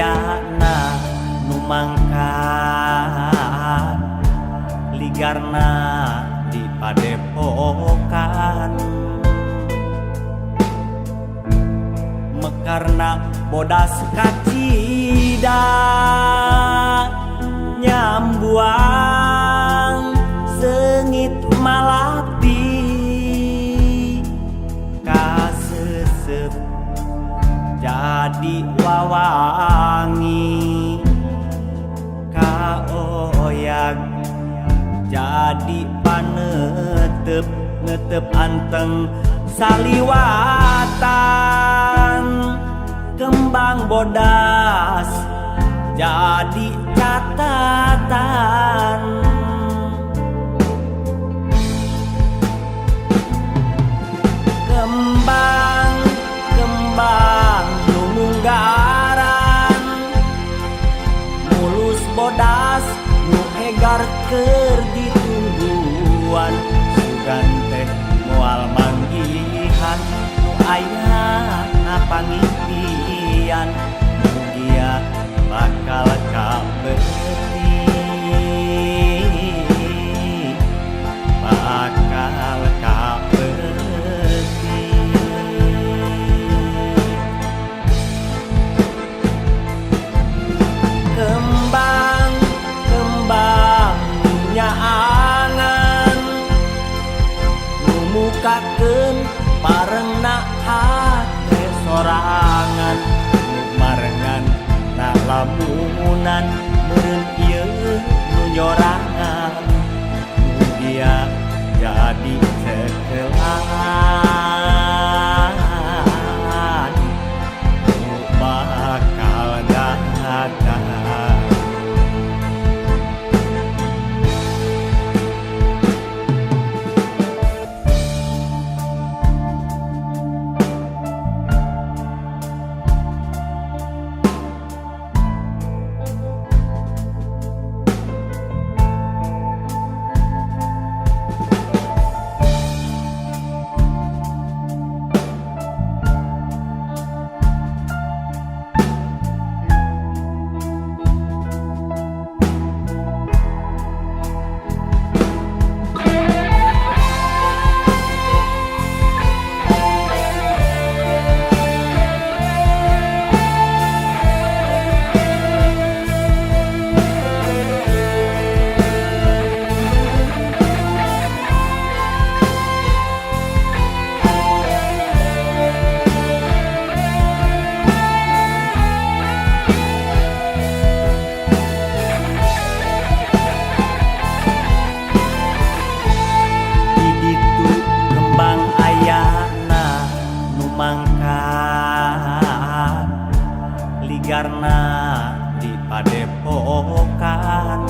ayana nu mangkat ligarna di padepokan mekarna bodas kacida nyambuang sengit malati kasesep jadi wawangi kaoyag jadi panetep netep anteng saliwatan kembang bodas jadi catatan kembang lumunggaran mulus bodas nu egar keur ditungguan sugan teh moal manggihan nu aya ngapangimpian mugia bakal kabeuti bakal kabeuti kembang nyaangan numukakeun parengna hate sorangan marengan na lamunan meureun ieu nu nyorangan mugia jadi cekelan nu bakal datang. Mangkat ligarna di padepokan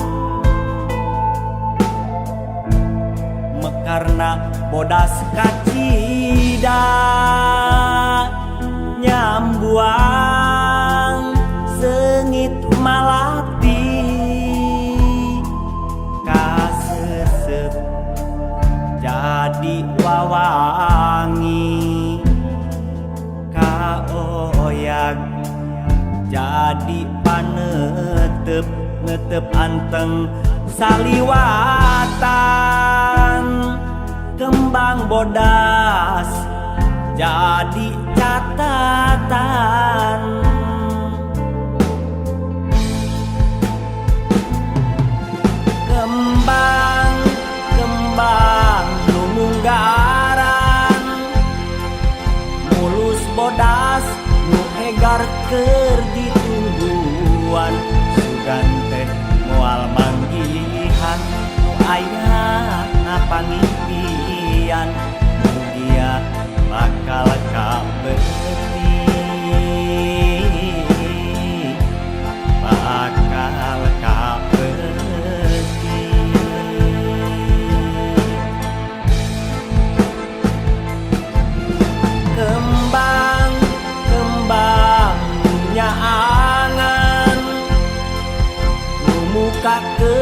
mekarna bodas kacida nyambuang sengit malati kasesep jadi wawangi kaoyag jadi panetep netep anteng saliwatan kembang bodas jadi catatan kembang lumunggaran mulus bodas nu egar keur ditungguan sugan teh moal manggihan nu aya ngapangimpian mugia bakal kabeuti bakal kabeuti kembang nyaangan numukakeun